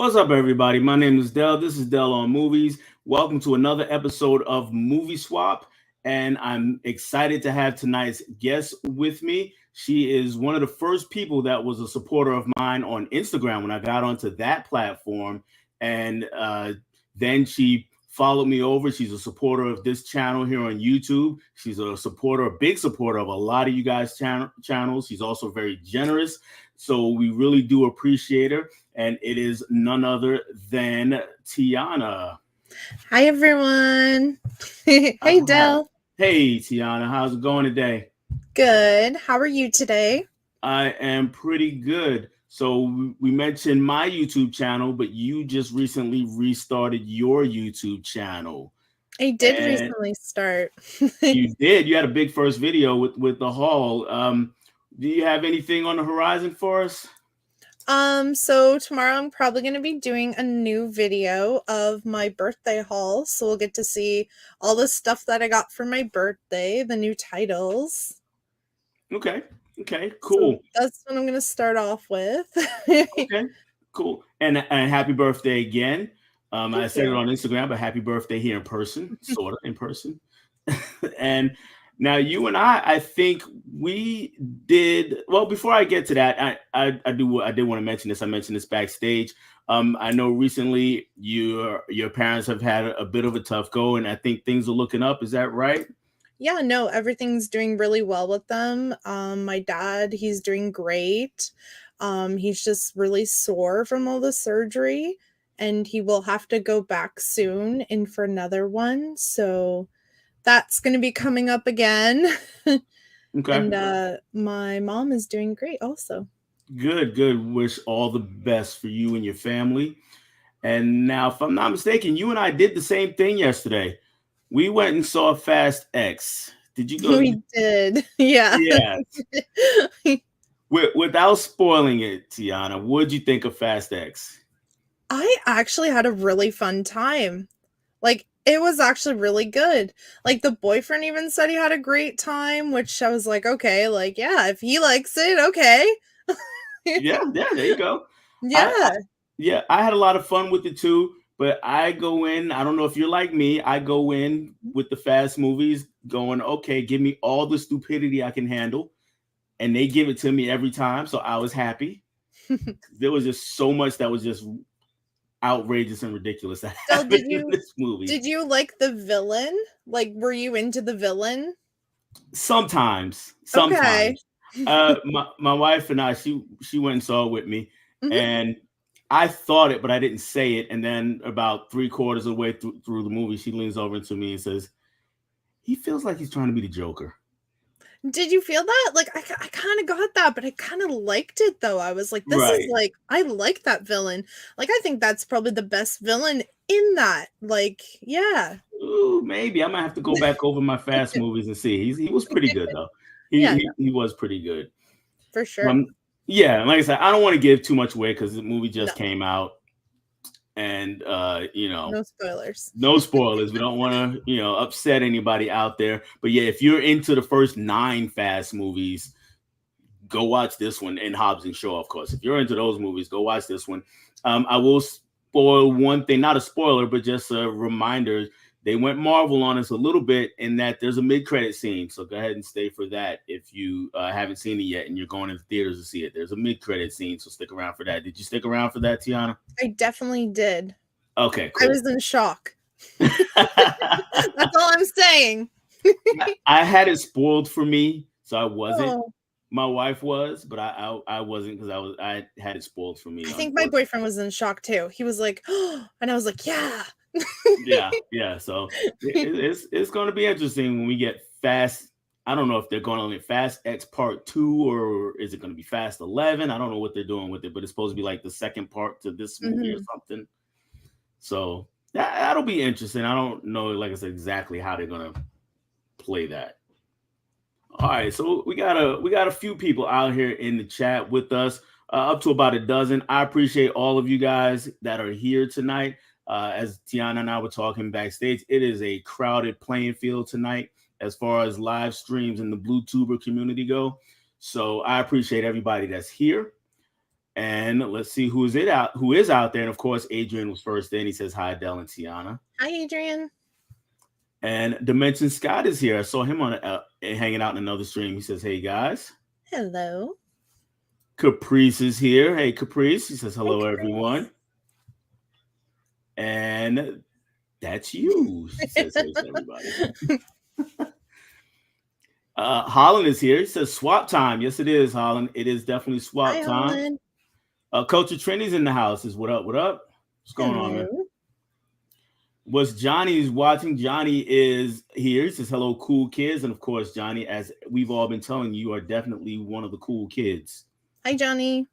What's up, everybody? My name is Dell. This is Dell on Movies. Welcome to another episode of Movie Swap. And I'm excited to have tonight's guest with me. She is one of the first people that was a supporter of mine on Instagram when I got onto that platform. And then she followed me over. She's a supporter of this channel here on YouTube. She's a big supporter of a lot of you guys' channels. She's also very generous. So we really do appreciate her. And it is none other than Tiana. Hi, everyone. Hey, Dell. Hey, Tiana. How's it going today? Good. How are you today? I am pretty good. So we mentioned my YouTube channel, but you just recently restarted your YouTube channel. I did recently start. You did. You had a big first video with the haul. Do you have anything on the horizon for us? So tomorrow I'm probably going to be doing a new video of my birthday haul. So we'll get to see all the stuff that I got for my birthday, the new titles. Okay, cool. So that's what I'm going to start off with. Okay, cool. And happy birthday again. I said it on Instagram, but happy birthday here in person, sort of in person. And now you and I think we did well. Before I get to that, I did want to mention this. I mentioned this backstage. I know recently your parents have had a bit of a tough go, and I think things are looking up. Is that right? Yeah, no, everything's doing really well with them. My dad, he's doing great. He's just really sore from all the surgery, and he will have to go back soon in for another one. So that's going to be coming up again. Okay. And my mom is doing great also. Good. Wish all the best for you and your family. And now, if I'm not mistaken, you and I did the same thing yesterday. We went and saw Fast X. Did you go? We did. Yeah. Yeah. Without spoiling it, Tiana, what'd you think of Fast X? I actually had a really fun time. Like, it was actually really good. Like, the boyfriend even said he had a great time, which I was like, okay, like, yeah, if he likes it, okay. yeah, there you go. Yeah. I had a lot of fun with it too, but I go in, I don't know if you're like me, I go in with the fast movies going, okay, give me all the stupidity I can handle. And they give it to me every time, so I was happy. There was just so much that was just outrageous and ridiculous that happened in this movie. Did you like the villain? Like, were you into the villain? Sometimes. Okay. My wife and I, she went and saw it with me, and I thought it, but I didn't say it. And then about 3/4 of the way through the movie, she leans over to me and says, "He feels like he's trying to be the Joker." Did you feel that? Like, I kind of got that, but I kind of liked it, though. I was like, this is like, I like that villain. Like, I think that's probably the best villain in that. Like, yeah. Ooh, maybe. I might have to go back over my Fast movies and see. He was pretty good, though. He was pretty good. For sure. Yeah, like I said, I don't want to give too much away because the movie just came out. And no spoilers. No spoilers. We don't want to, upset anybody out there. But yeah, if you're into the first 9 Fast movies, go watch this one. And Hobbs and Shaw, of course. If you're into those movies, go watch this one. I will spoil one thing, not a spoiler, but just a reminder. They went Marvel on us a little bit in that there's a mid-credit scene. So go ahead and stay for that if you haven't seen it yet and you're going to the theaters to see it. There's a mid-credit scene, so stick around for that. Did you stick around for that, Tiana? I definitely did. Okay, cool. I was in shock. That's all I'm saying. I had it spoiled for me, so I wasn't. Oh. My wife was, but I wasn't because I had it spoiled for me. I think my boyfriend was in shock too. He was like, oh, and I was like, yeah. Yeah. So it's going to be interesting when we get Fast. I don't know if they're going to Fast X Part 2 or is it going to be Fast 11? I don't know what they're doing with it, but it's supposed to be like the second part to this movie or something. So that'll be interesting. I don't know, like I said, exactly how they're going to play that. All right, so we got a few people out here in the chat with us, up to about a dozen. I appreciate all of you guys that are here tonight. As Tiana and I were talking backstage, it is a crowded playing field tonight as far as live streams in the Blue Tuber community go. So I appreciate everybody that's here. And let's see who is out there. And of course, Adrian was first in. He says hi, Dell and Tiana. Hi, Adrian. And Dimension Scott is here. I saw him on hanging out in another stream. He says, "Hey guys." Hello. Caprice is here. Hey Caprice. He says, Hi, "Hello everyone." Caprice. And that's you. Says hey to everybody. Holland is here. He says swap time. Yes, it is, Holland. It is definitely swap Hi, time. Holland. Culture Trinity's in the house. Is what up? What up? What's going on, man? Hello. Was Johnny's watching? Johnny is here. He says hello, cool kids. And of course, Johnny, as we've all been telling you, are definitely one of the cool kids. Hi, Johnny.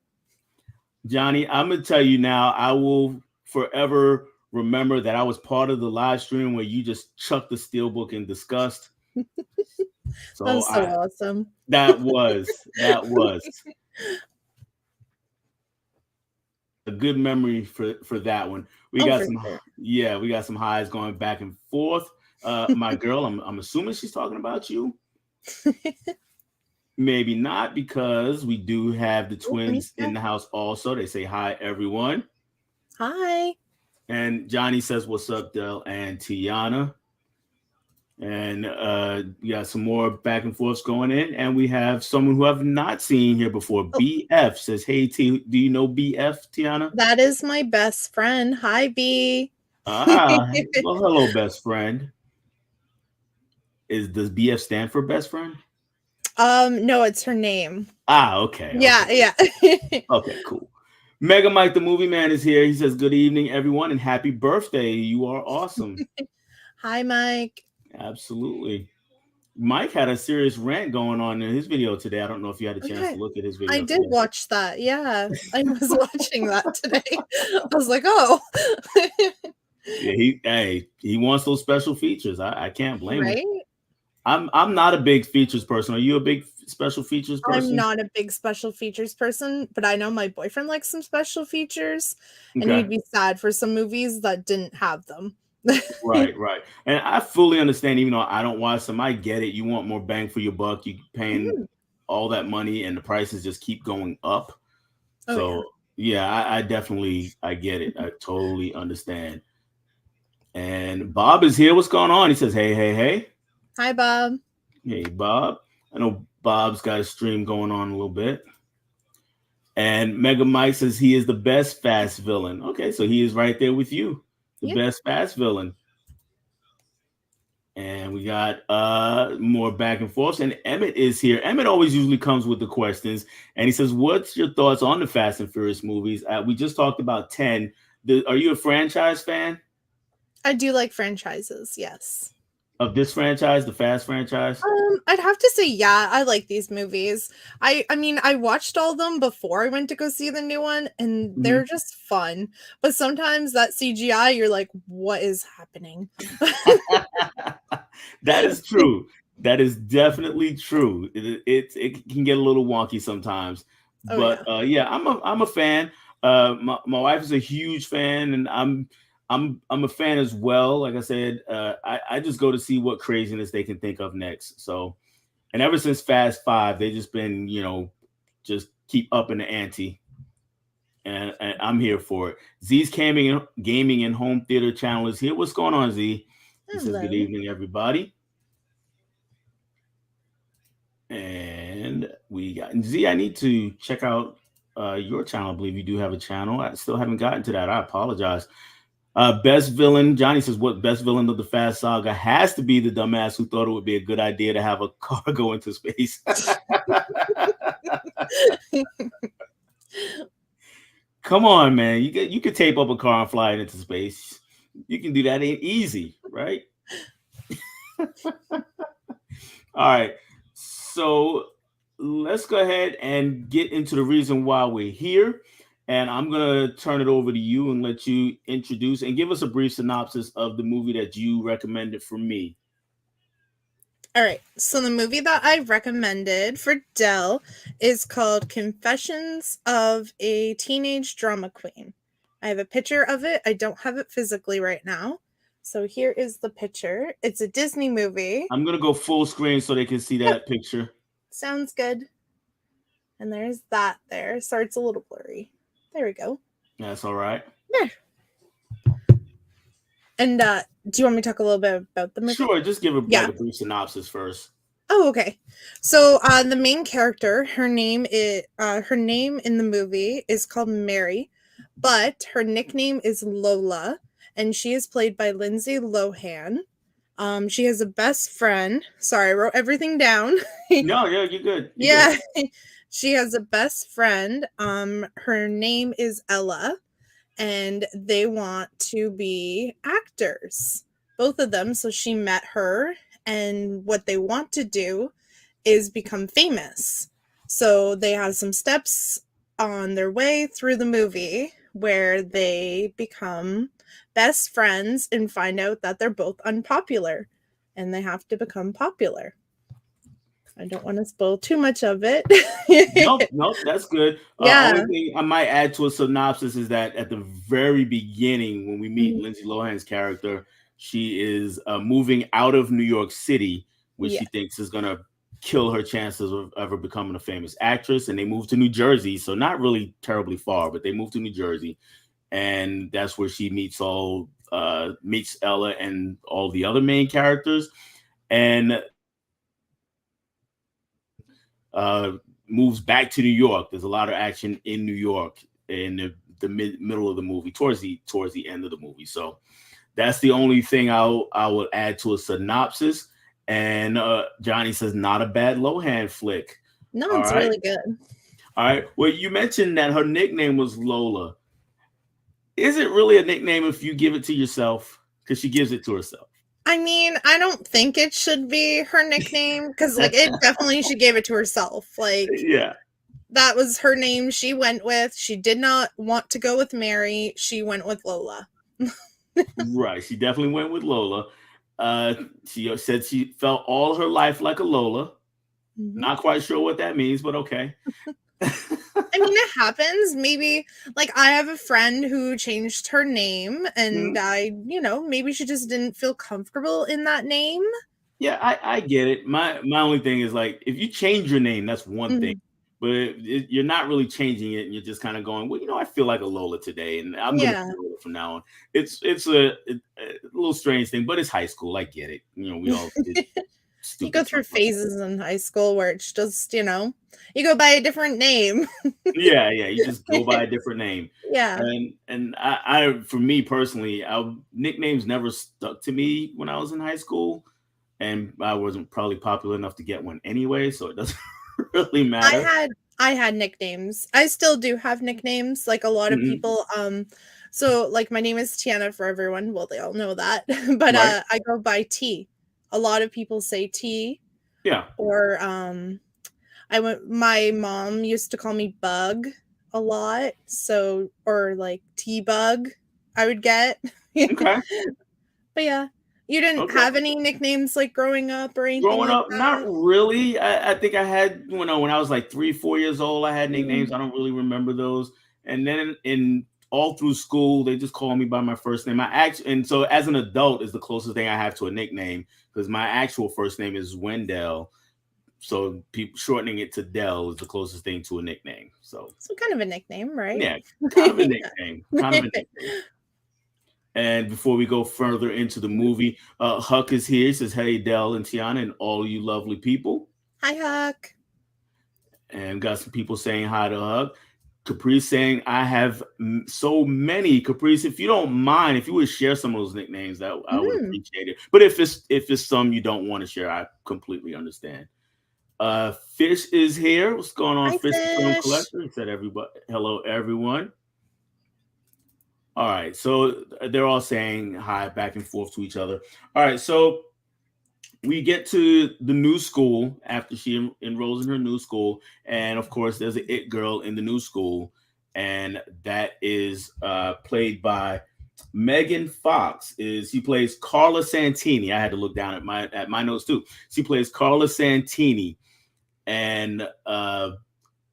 Johnny, I'm gonna tell you now, I will forever remember that I was part of the live stream where you just chucked the steelbook in disgust. So that was so awesome. That was a good memory for that one. We got some highs going back and forth. My girl, I'm assuming she's talking about you. Maybe not, because we do have the twins in the house also. They say hi, everyone. Hi. And Johnny says, "What's up, Del and Tiana?" And we got some more back and forths going in. And we have someone who I've not seen here before. BF says, "Hey, T, do you know BF, Tiana?" That is my best friend. Hi, B. Well, hello, best friend. Does BF stand for best friend? No, it's her name. Okay. Yeah. Okay, cool. Mega Mike, the movie man, is here. He says, "Good evening, everyone, and happy birthday. You are awesome." Hi, Mike. Absolutely. Mike had a serious rant going on in his video today. I don't know if you had a chance to look at his video. I did watch that. Yeah, I was watching that today. I was like, oh. Yeah, he wants those special features. I can't blame him. I'm not a big features person. Are you a big special features person? I'm not a big special features person, but I know my boyfriend likes some special features, and he'd be sad for some movies that didn't have them. Right. And I fully understand, even though I don't watch them, I get it. You want more bang for your buck. You're paying all that money and the prices just keep going up. I definitely, I get it. I totally understand. And Bob is here. What's going on? He says, hey. Hi, Bob. Hey, Bob. I know Bob's got a stream going on a little bit. And Mega Mike says he is the best fast villain. Okay, so he is right there with you. The best fast villain. And we got more back and forth. And Emmett is here. Emmett always usually comes with the questions. And he says, "What's your thoughts on the Fast and Furious movies?" We just talked about 10. Are you a franchise fan? I do like franchises, yes. Of this franchise, the Fast franchise? I'd have to say, yeah, I like these movies. I mean, I watched all of them before I went to go see the new one, and they're just fun. But sometimes that CGI, you're like, what is happening? That is true. That is definitely true. It can get a little wonky sometimes. But I'm a fan. My wife is a huge fan, and I'm a fan as well. Like I said, I just go to see what craziness they can think of next. So, and ever since Fast 5, they've just been, just keep upping the ante. And I'm here for it. Z's gaming and home theater channel is here. What's going on, Z? He says, "Good evening, everybody." And we got Z. I need to check out your channel. I believe you do have a channel. I still haven't gotten to that. I apologize. Best villain, Johnny says, "What best villain of the Fast saga has to be the dumbass who thought it would be a good idea to have a car go into space." Come on, man. You could tape up a car and fly it into space. You can do that. Ain't easy, right? All right. So let's go ahead and get into the reason why we're here. And I'm going to turn it over to you and let you introduce and give us a brief synopsis of the movie that you recommended for me. All right. So the movie that I recommended for Dell is called Confessions of a Teenage Drama Queen. I have a picture of it. I don't have it physically right now. So here is the picture. It's a Disney movie. I'm going to go full screen so they can see that picture. Sounds good. And there's that there. Sorry, it's a little blurry. There we go. That's all right. There. And do you want me to talk a little bit about the movie? Sure, just give a Yeah. like a brief synopsis first. Oh, okay. So the main character, her name in the movie is called Mary, but her nickname is Lola, and she is played by Lindsay Lohan. She has a best friend. Sorry, I wrote everything down. No, yeah, you're good. You're good. Yeah. She has a best friend. Her name is Ella, and they want to be actors, both of them. So she met her, and what they want to do is become famous. So they have some steps on their way through the movie where they become best friends and find out that they're both unpopular and they have to become popular. I don't want to spoil too much of it. Nope, nope, that's good. Yeah. Only thing I might add to a synopsis is that at the very beginning, when we meet Mhm. Lindsay Lohan's character, she is moving out of New York City, which Yeah. she thinks is going to kill her chances of ever becoming a famous actress. And they move to New Jersey, so not really terribly far, but they move to New Jersey, and that's where she meets Ella and all the other main characters, and uh, moves back to New York. There's a lot of action in New York in the middle of the movie, towards the end of the movie. So that's the only thing I would add to a synopsis. And Johnny says, not a bad Lohan flick. No, All it's right, really good. all right. Well, you mentioned that her nickname was Lola. Is it really a nickname if you give it to yourself? Because she gives it to herself. I mean, I don't think it should be her nickname because, like, it definitely she gave it to herself. Like, Yeah. that was her name she went with. She did not want to go with Mary. She went with Lola. Right. She definitely went with Lola. She said she felt all her life like a Lola. Mhm. Not quite sure what that means, but okay. I mean, it happens. Maybe, like, I have a friend who changed her name, and Mhm. maybe she just didn't feel comfortable in that name. Yeah, I get it. My only thing is like if you change your name, that's one thing, Mhm. but you're not really changing it, and you're just kind of going, well, I feel like a Lola today, and I'm gonna Yeah. be Lola from now on. It's a little strange thing, but it's high school. I get it. We all did You go stupid through stuff like that. phases in high school where it's just, you go by a different name. Yeah, yeah. You just go by a different name, Yeah. and I for me personally, nicknames never stuck to me when I was in high school, and I wasn't probably popular enough to get one anyway, so it doesn't really I matter. had I had nicknames. I still do have nicknames, like a lot of Mhm. people. So like my name is Tiana for everyone. Well, they all know that. But Right? I go by T. A lot of people say T, Yeah. or my mom used to call me Bug a lot. So, or like T Bug I would get. Okay. But yeah. You didn't Okay. have any nicknames like growing up or anything Growing like up, not that? really. I think I had, when I was like 3, 4 years old, I had nicknames. Mm. I don't really remember those. And then in all through school, they just call me by my first name. And so as an adult is the closest thing I have to a nickname because my actual first name is Wendell. So people shortening it to Dell is the closest thing to a nickname. So So kind of a nickname, right? yeah, kind of a nickname. Kind of a nickname. And before we go further into the movie, Huck is here. He says, hey, Dell and Tiana, and all you lovely people. Hi, Huck. And got some people saying hi to Huck. Caprice saying, I have so many. Caprice, if you don't mind, if you would share some of those nicknames, that I would Mm. appreciate it. But if it's some you don't want to share, I completely understand. Fish is here. What's going on, Hi, Fish the Film Fish. Collector? He said, everybody, hello, everyone. All right, so they're all saying hi back and forth to each other. All right, so we get to the new school after she enrolls in her new school, and of course, there's an it girl in the new school, and that is played by Megan Fox. She plays Carla Santini. I had to look down at my notes too. She plays Carla Santini, and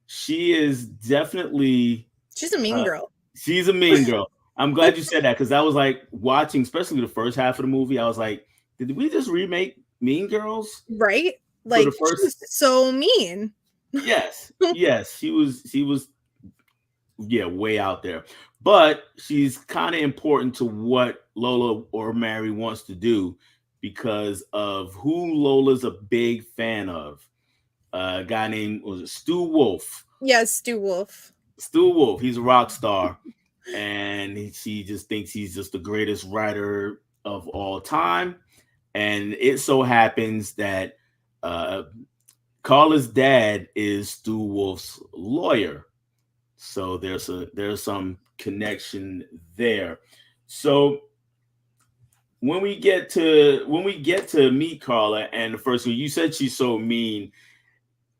she is definitely She's a mean uh, girl, she's a mean girl. I'm glad you said that because I was like watching, especially the first half of the movie. I was like, did we just remake Mean Girls right? for the Like, first? she's so mean. Yes, yes. She was yeah, way out there. But she's kind of important to what Lola or Mary wants to do because of who Lola's a big fan of. A guy named was it Stu Wolf. Yes, Stu Wolf. Stu Wolf, he's a rock star, and she just thinks he's just the greatest writer of all time. And it so happens that uh, Carla's dad is Stu Wolf's lawyer, so there's some connection there. So when we get to meet Carla, and the first one you said she's so mean,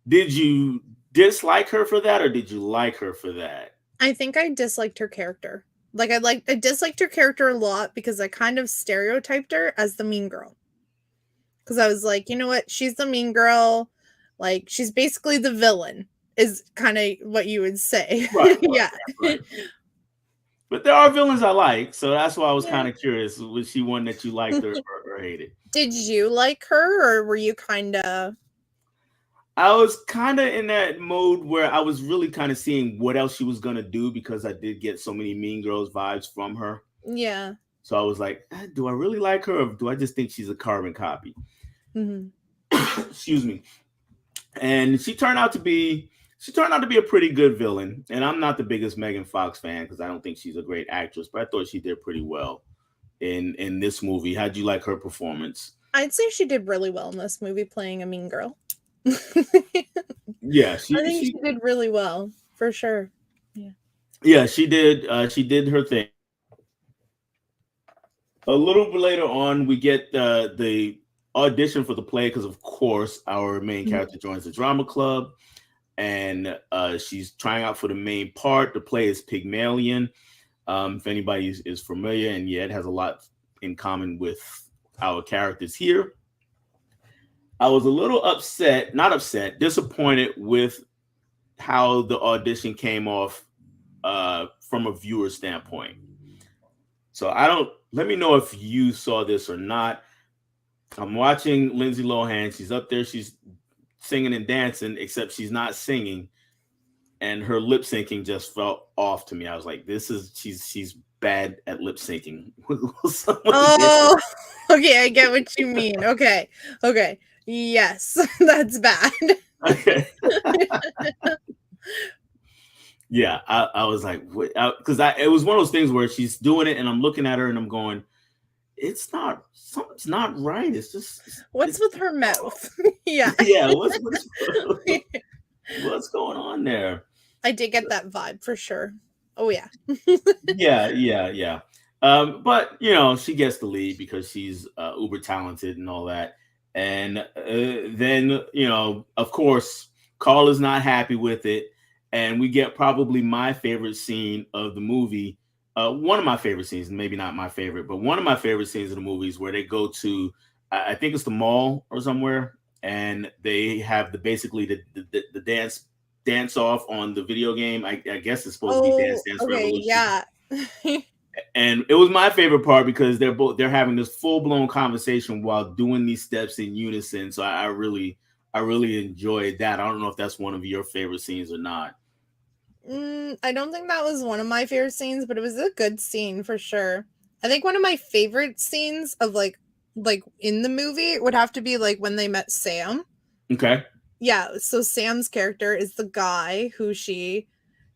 did you dislike her for that, or did you like her for that? I think I disliked her character. I disliked her character a lot because I kind of stereotyped her as the mean girl. Because I was like, you know what? She's the mean girl. Like, she's basically the villain, is kind of what you would say. Right, right, Yeah. right. But there are villains I like, so that's why I was Yeah. kind of curious. Was she one that you liked or hated? Did you like her, or were you kind of? I was kind of in that mode where I was really kind of seeing what else she was gonna do because I did get so many Mean Girls vibes from her. Yeah. So I was like, do I really like her, or do I just think she's a carbon copy? Mm-hmm. Excuse me. And she turned out to be a pretty good villain. And I'm not the biggest Megan Fox fan because I don't think she's a great actress, but I thought she did pretty well in this movie. How'd you like her performance? I'd say she did really well in this movie playing a mean girl. Yeah, I think she did really well, for sure. Yeah. yeah, she did. She did her thing. A little bit later on, we get the audition for the play because, of course, our main character joins the drama club, and she's trying out for the main part. The play is Pygmalion. If anybody is familiar, and yeah, it has a lot in common with our characters here. I was a little upset, not upset, disappointed with how the audition came off from a viewer standpoint. So I don't. Let me know if you saw this or not. I'm watching Lindsay Lohan. She's up there. She's singing and dancing, except she's not singing, and her lip syncing just felt off to me. I was like, "This is she's bad at lip syncing." Oh, okay. I get what you mean. Okay. Okay. Yes, that's bad. Okay. Yeah, I was like, because it was one of those things where she's doing it, and I'm looking at her, and I'm going, it's not something's not right. It's just What's with her mouth? Yeah. yeah. What's going on there? I did get that vibe for sure. Oh yeah. Yeah. But you know, she gets the lead because she's uber talented and all that. And then you know, of course, Carl is not happy with it, and we get probably my favorite scene of the movie. One of my favorite scenes, maybe not my favorite, but one of my favorite scenes of the movies where they go to, I think it's the mall or somewhere, and they have basically the dance off on the video game. I guess it's supposed to be Oh, Dance okay. Revolution, Yeah. and it was my favorite part because they're having this full blown conversation while doing these steps in unison. So I really enjoyed that. I don't know if that's one of your favorite scenes or not. I don't think that was one of my favorite scenes, but it was a good scene for sure. I think one of my favorite scenes of like in the movie would have to be like when they met Sam. Okay. Yeah, so Sam's character is the guy who she,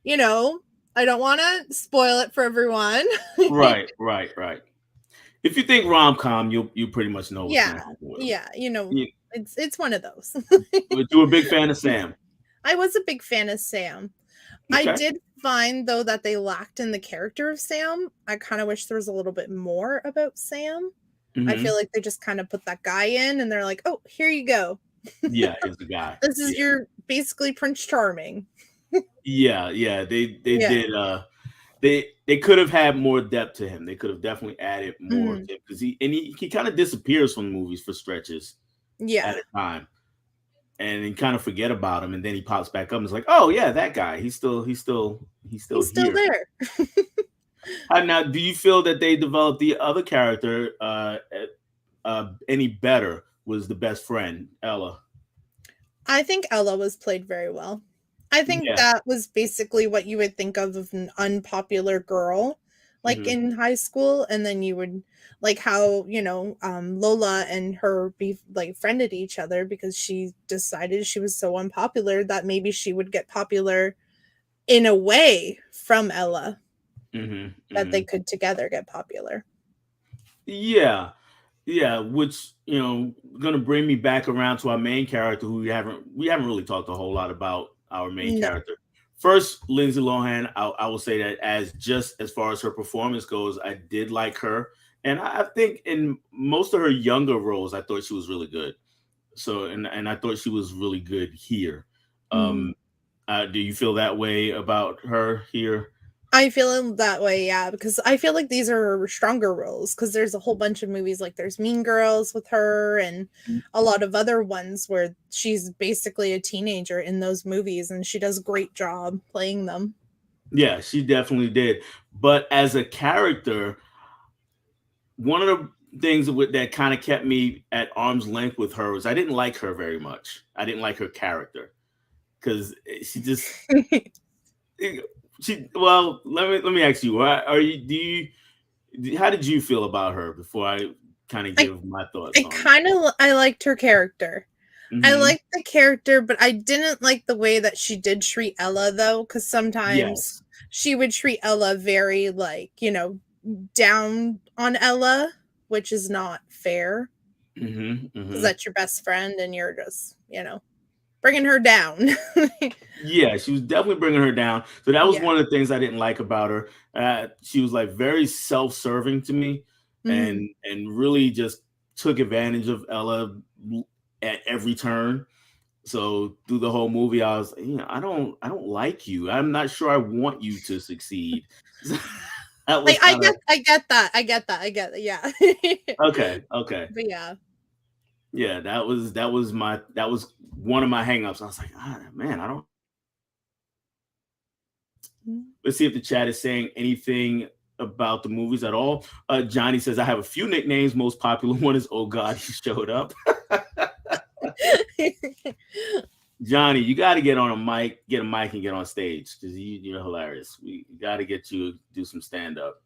you know, I don't want to spoil it for everyone. Right. If you think rom com, you pretty much know what's going Yeah. on with them. Yeah, you know, You, it's one of those. but you were a big fan of Sam. I was a big fan of Sam. I Okay. did find though that they lacked in the character of Sam. I kind of wish there was a little bit more about Sam. I Hmm. feel like they just kind of put that guy in and they're like, "Oh, here you go. Yeah, he's the guy. This is Yeah. your basically Prince Charming." Yeah. They Yeah. did. They could have had more depth to him. They could have definitely added more Mhm. because he kind of disappears from the movies for stretches at Yeah. a time, and you kind of forget about him, and then he pops back up and it's like, oh yeah, that guy. He's still He's still here. there. Now, do you feel that they developed the other character any better? Was the best friend Ella? I think Ella was played very well. I think Yeah. that was basically what you would think of an unpopular girl, like Hmm. in high school, and then you would like how, Lola and her be like friended each other because she decided she was so unpopular that maybe she would get popular in a way from Ella, Hmm. that they Hmm. could together get popular. Yeah. Yeah, which gonna bring me back around to our main character, who we haven't really talked a whole lot about our main No. character. First, Lindsay Lohan, I will say that as far as her performance goes, I did like her, and I think in most of her younger roles, I thought she was really good. So, and I thought she was really good here. Mhm. Um, do you feel that way about her here? I feel that way, yeah, because I feel like these are stronger roles because there's a whole bunch of movies like there's Mean Girls with her and a lot of other ones where she's basically a teenager in those movies and she does a great job playing them. Yeah, she definitely did. But as a character, one of the things that kind of kept me at arm's length with her was I didn't like her very much. I didn't like her character because she just she. Well, let me ask you: Are you how did you feel about her before I kind of I give my thoughts I on? kind of I liked her character. I Hmm. liked the character, but I didn't like the way that she did treat Ella though, because sometimes Yes. she would treat Ella very like, down on Ella, which is not fair Hmm. because Hmm. that's your best friend and you're just, bringing her down. Yeah, she was definitely bringing her down. So that was Yeah. one of the things I didn't like about her. She was like very self-serving to me, Mhm. and really just took advantage of Ella at every turn. So through the whole movie, I was, I don't like you. I'm not sure I want you to succeed. That Like was kind of I get that. I get that. I get that. Yeah. okay. Okay. But yeah. Yeah, that was one of my hangups. I was like, man, I don't. Mhm. Let's see if the chat is saying anything about the movies at all. Johnny says, I have a few nicknames. Most popular one is Oh God, he showed up. Johnny, you got to get a mic and get on stage because you're hilarious. We got to get you do some stand up.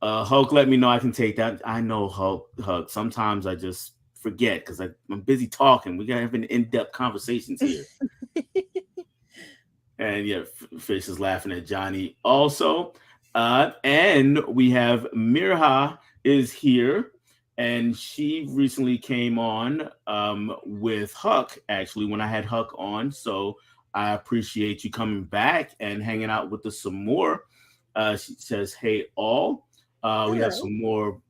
Hulk, let me know I can take that. I know Hulk. Sometimes I just forget because I'm busy talking. We got to have an in depth conversations here. And yeah, Fish is laughing at Johnny also. And we have Mirha is here, and she recently came on with Huck actually when I had Huck on. So I appreciate you coming back and hanging out with us some more. She says, "Hey all." We have Hello. some more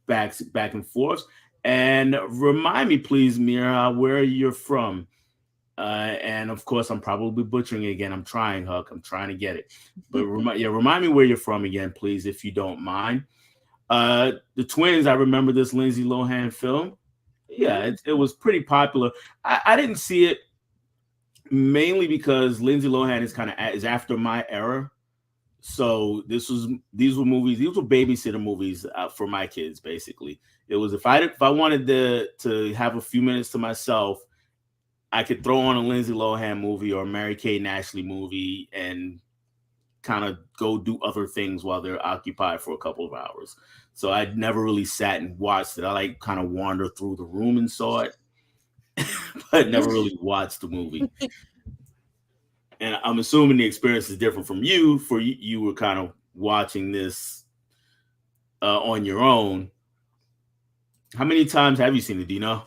back and forth. And remind me, please, Mirha, where you're from. And of course, I'm probably butchering it again. I'm trying, Huck. I'm trying to get it. But remind me where you're from again, please, if you don't mind. The twins. I remember this Lindsay Lohan film. Yeah, Mhm. it was pretty popular. I didn't see it mainly because Lindsay Lohan is after my era. So these were movies. These were babysitter movies for my kids. Basically, it was if I wanted to have a few minutes to myself, I could throw on a Lindsay Lohan movie or a Mary Kate and Ashley movie and kind of go do other things while they're occupied for a couple of hours. So I never really sat and watched it. I like kind of wander through the room and saw it, but never really watched the movie. And I'm assuming the experience is different from you. For you, you were kind of watching this on your own. How many times have you seen it? Do you know?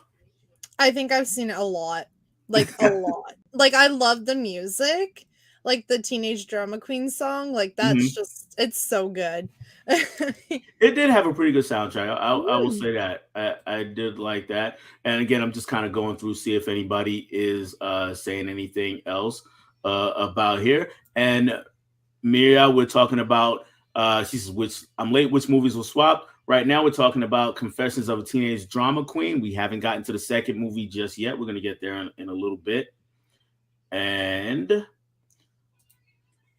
I think I've seen it a lot. Like a lot. Like I love the music. Like the Teenage Drama Queen song, like that's Mhm. just it's so good. It did have a pretty good soundtrack. I will Mm. say that I did like that. And again, I'm just kind of going through see if anybody is saying anything else about here. And Miria, we're talking about. She says, "Which I'm late. Which movies will swap?" Right now, we're talking about Confessions of a Teenage Drama Queen. We haven't gotten to the second movie just yet. We're gonna get there in a little bit. And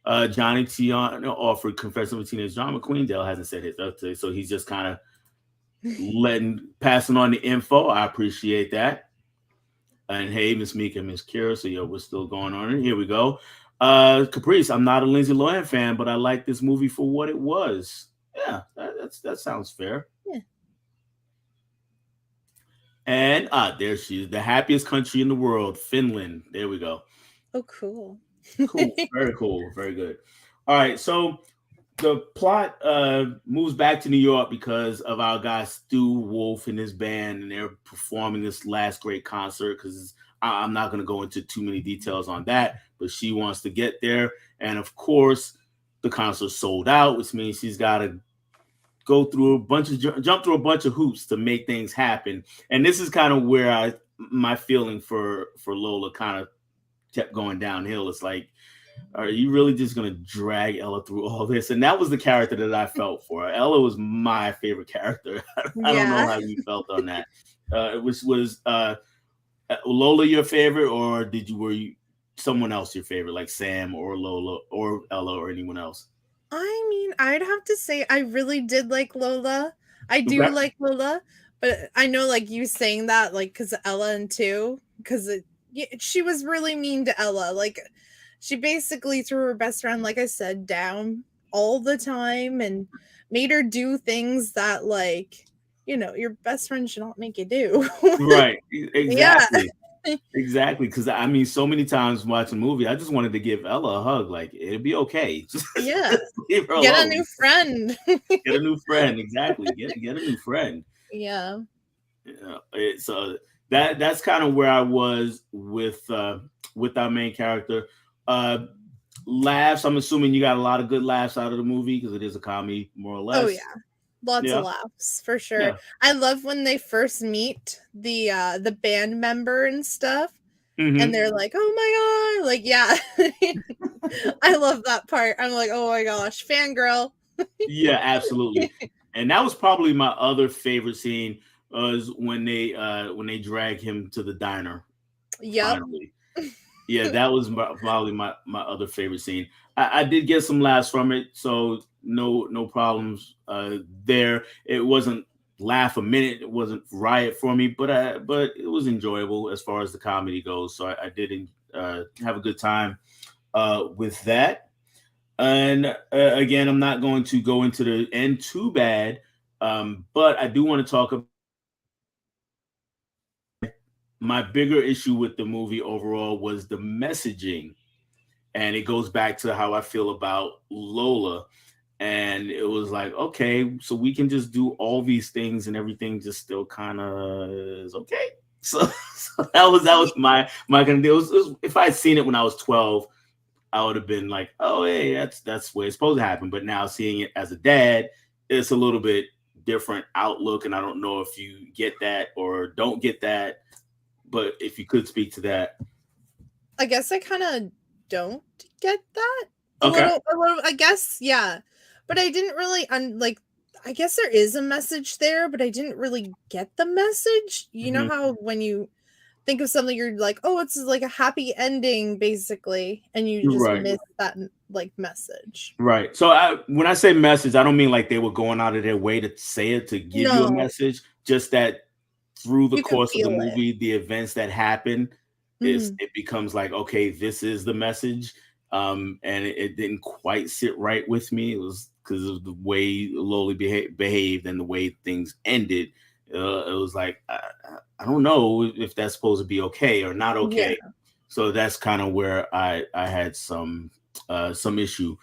Johnny Tiana offered Confessions of a Teenage Drama Queen. Dale hasn't said his update, so he's just kind of passing on the info. I appreciate that. And hey, Miss Meek and Miss Kira. So, yo, we're still going on. And here we go. Caprice, I'm not a Lindsay Lohan fan, but I like this movie for what it was. Yeah, that sounds fair. Yeah. And there she is, the happiest country in the world, Finland. There we go. Oh, cool. Cool, very cool, very good. All right, so the plot moves back to New York because of our guy Stu Wolf and his band, and they're performing this last great concert. Because I'm not going to go into too many details on that, but she wants to get there, and of course, the concert sold out, which means she's got to go through a bunch of jump through a bunch of hoops to make things happen. And this is kind of where my feeling for Lola kind of kept going downhill. It's like, are you really just gonna drag Ella through all this? And that was the character that I felt for her. Ella was my favorite character. I don't know Yeah. how you felt on that. Was Lola your favorite, or were you someone else your favorite, like Sam or Lola or Ella or anyone else? I mean, I'd have to say I really did like Lola. I do Okay. like Lola, but I know like you saying that like because Ella and too because she was really mean to Ella. Like she basically threw her best friend, like I said, down all the time and made her do things that like your best friend should not make you do. Right. Yeah, Exactly. Exactly. Because I mean, so many times watching a movie, I just wanted to give Ella a hug. Like, it'll be okay. yeah. Just leave her Get a alone. new friend. Get a new friend. Exactly. Get a new friend. Yeah. Yeah. So that's kind of where I was with our main character. Uh Laughs. I'm assuming you got a lot of good laughs out of the movie because it is a comedy, more or Oh less. yeah. Lots of Yeah. laughs for sure. Yeah. I love when they first meet the band member and stuff and Hmm. they're like, "Oh my god." Like, yeah. I love that part. I'm like, "Oh my gosh, fangirl." Yeah, absolutely. And that was probably my other favorite scene was when they drag him to the diner Yep. finally. Yeah, that was probably my other favorite scene. I did get some laughs from it, so no problems there. It wasn't laugh a minute, it wasn't riot for me, but it was enjoyable as far as the comedy goes. So I did have a good time with that. And again, I'm not going to go into the end too bad, but I do want to talk about my bigger issue with the movie overall was the messaging, and it goes back to how I feel about Lola. And it was like, okay, so we can just do all these things, and everything just still kind of is okay. So, so that was my kind of deal. If I had seen it when I was 12, I would have been like, oh, hey, that's where it's supposed to happen. But now seeing it as a dad, it's a little bit different outlook, and I don't know if you get that or don't get that. But if you could speak to that. I guess I kind of don't get that Okay. a little. I guess yeah, but I didn't really like. I guess there is a message there, but I didn't really get the message. You know Hmm. how when you think of something, you're like, oh, it's like a happy ending, basically, and you just Right. miss that like message. Right. So when I say message, I don't mean like they were going out of their way to say it to give you a No, message. Just that through the you can course of the feel it. movie, the events that happen, Mhm. it becomes like, okay, this is the message. And it didn't quite sit right with me. It was because of the way Loli behaved and the way things ended. It was like I don't know if that's supposed to be okay or not Yeah. okay. So that's kind of where I had some issue.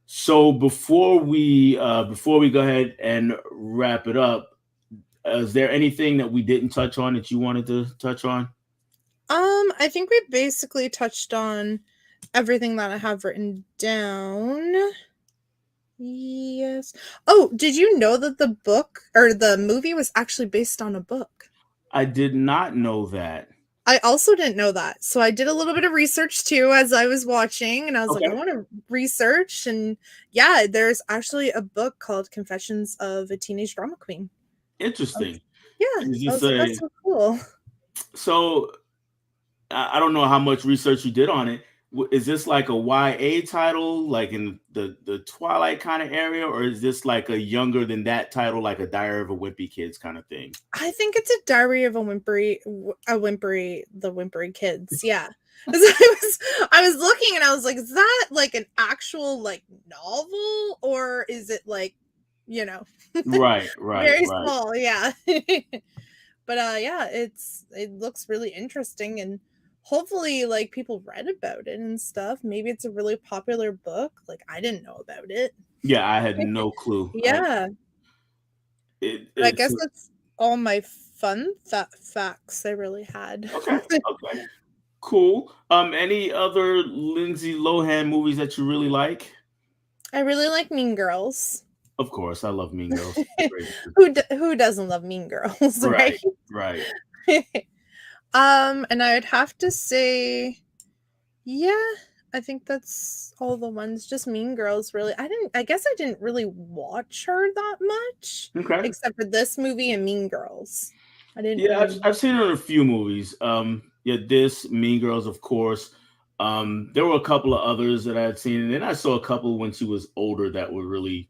So before we go ahead and wrap it up, is there anything that we didn't touch on that you wanted to touch on? I think we basically touched on everything that I have written down. Yes. Oh, did you know that the book or the movie was actually based on a book? I did not know that. I also didn't know that. So I did a little bit of research too as I was watching, and I was like, I Okay, want to research. And yeah, there's actually a book called Confessions of a Teenage Drama Queen. I was, interesting. yeah, Is I this was like, that's a so cool. so? I don't know how much research you did on it. Is this like a YA title, like in the Twilight kind of area, or is this like a younger than that title, like a Diary of a Wimpy Kids kind of thing? I think it's a Diary of the Whimpery Kids. Yeah. 'Cause I was looking and I was like, is that like an actual like novel or is it like, you know, Right, right, very right. small? Yeah. But yeah, it looks really interesting and hopefully like people read about it and stuff. Maybe it's a really popular book. Like I didn't know about it. Yeah, I had no clue. Yeah. But I It's guess that's all my fun facts I really had. okay. Okay, cool. Any other Lindsay Lohan movies that you really like? I really like Mean Girls. Of course, I love Mean Girls. Great movie. Who doesn't love Mean Girls, right? Right, right. And I would have to say, yeah, I think that's all the ones. Just Mean Girls, really. I guess I didn't really watch her that much, Okay. except for this movie and Mean Girls. I didn't Yeah, really. I've seen her in a few movies. Yeah, this Mean Girls, of course. There were a couple of others that I had seen, and then I saw a couple when she was older that were really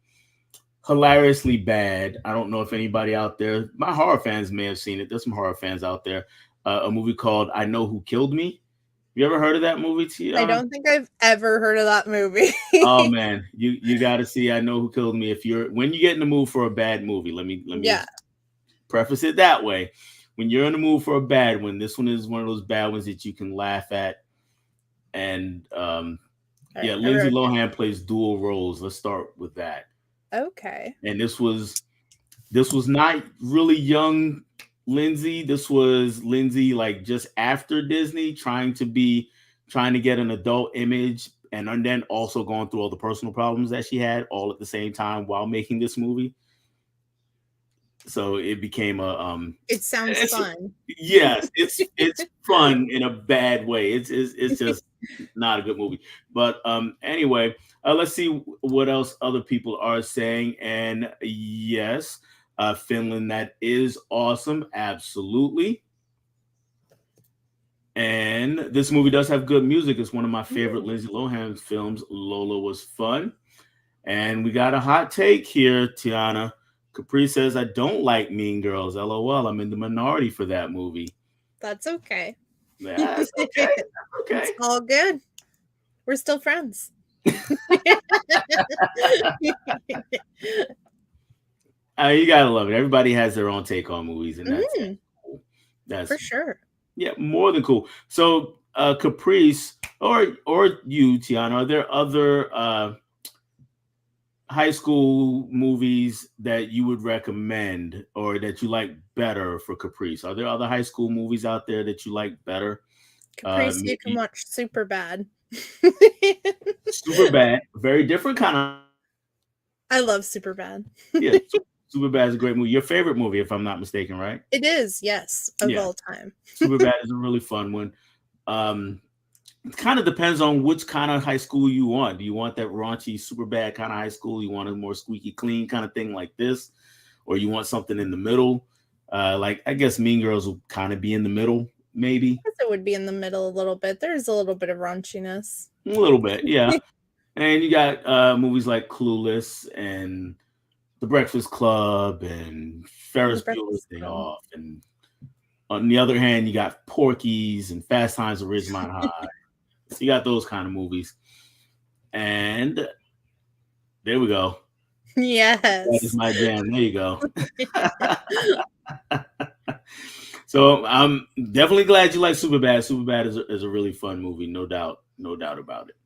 hilariously bad. I don't know if anybody out there, my horror fans may have seen it. There's some horror fans out there. A movie called I Know Who Killed Me. You ever heard of that movie, I Tiana? don't think I've ever heard of that movie. Oh man, you got to see I Know Who Killed Me. If you're when you get in the mood for a bad movie, let me Yeah. preface it that way. When you're in the mood for a bad one, this one is one of those bad ones that you can laugh at. And All right, yeah, I Lindsay wrote Lohan plays dual roles. Let's start with that. down. Okay. And this was not really young Lindsay. This was Lindsay like just after Disney, trying to get an adult image, and then also going through all the personal problems that she had all at the same time while making this movie. So it became a It sounds it's fun. yes, it's fun in a bad way. It's just not a good movie. But anyway, let's see what else other people are saying. And yes, Finland, that is awesome, absolutely. And this movie does have good music. It's one of my favorite Mm, Lindsay Lohan films. Lola was fun. And we got a hot take here, Tiana. Capri says, I don't like Mean Girls. LOL. I'm in the minority for that movie. that's okay. Yeah, that's okay. That's okay. It's all good. We're still friends. You gotta love it. Everybody has their own take on movies, and that's Mm, cool. for That's sure. yeah, more than cool. So, Caprice or you, Tiana, are there other high school movies that you would recommend or that you like better for Caprice? Are there other high school movies out there that you like better? Caprice, you can Maybe watch Super Bad. Super Bad, very different kind of I love Super Bad. yeah. Super Bad is a great movie. Your favorite movie, if I'm not mistaken, right? It is, yes, of Yeah, all time. Super Bad is a really fun one. Um, it kind of depends on which kind of high school you want. Do you want that raunchy, super bad kind of high school? You want a more squeaky clean kind of thing like this, or you want something in the middle? Like I guess Mean Girls will kind of be in the middle, maybe I guess it would be in the middle a little bit. There's a little bit of raunchiness. a little bit, yeah. And you got movies like Clueless and The Breakfast Club and The Ferris Bueller's Breakfast Day Club. Off, and on the other hand, you got Porky's and Fast Times at Ridgemont High. So you got those kind of movies. And there we go. That is Yes. my jam. There you go. So I'm definitely glad you like Superbad. Superbad is a really fun movie, no doubt about it.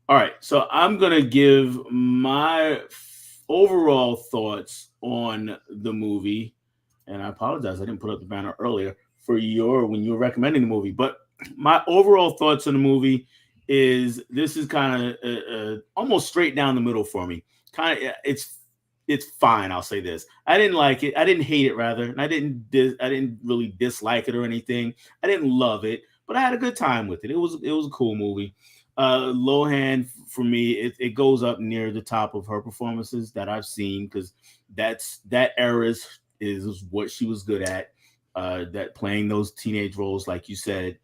All right, so I'm gonna give my overall thoughts on the movie, and I apologize I didn't put up the banner earlier for your when you were recommending the movie, but my overall thoughts on the movie is this is kind of almost straight down the middle for me. Kind of it's fine. I'll say this: I didn't like it. I didn't hate it, rather, and I didn't really dislike it or anything. I didn't love it, but I had a good time with it. It was a cool movie. Lohan for me, it goes up near the top of her performances that I've seen because that era is what she was good at. That playing those teenage roles, like you said.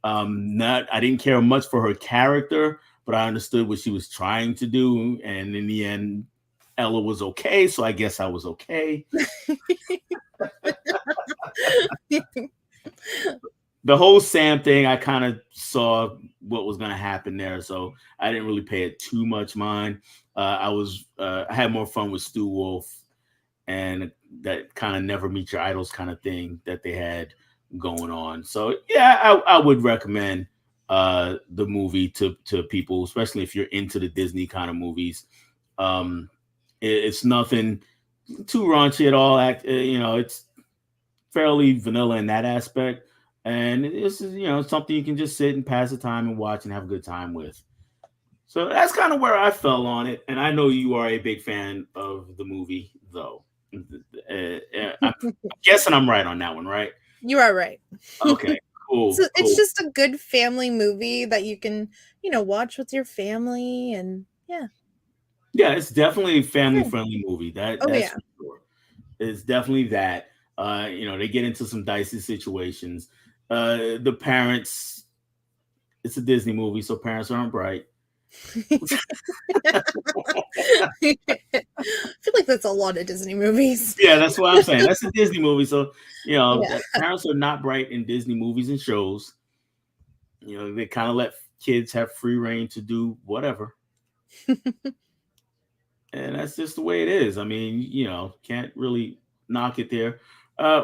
Not I didn't care much for her character, but I understood what she was trying to do, and in the end, Ella was okay. So I guess I was okay. The whole Sam thing, I kind of saw what was going to happen there, so I didn't really pay it too much mind. I had more fun with Stu Wolf and that kind of never meet your idols kind of thing that they had going on. So yeah, I would recommend the movie to people, especially if you're into the Disney kind of movies. It's nothing too raunchy at all. It's fairly vanilla in that aspect, and it's something you can just sit and pass the time and watch and have a good time with. So that's kind of where I fell on it, and I know you are a big fan of the movie, though. I'm guessing I'm right on that one, right? You are right. Okay, So cool, it's cool. just a good family movie that you can, watch with your family, and yeah. Yeah, it's definitely a family Good. friendly movie. Oh That's yeah. for sure. It's definitely that. They get into some dicey situations. The parents, it's a Disney movie, so parents aren't bright. I feel like that's a lot of Disney movies. Yeah, that's what I'm saying. That's a Disney movie, so Yeah. parents are not bright in Disney movies and shows. They kind of let kids have free reign to do whatever, and that's just the way it is. I mean, can't really knock it there.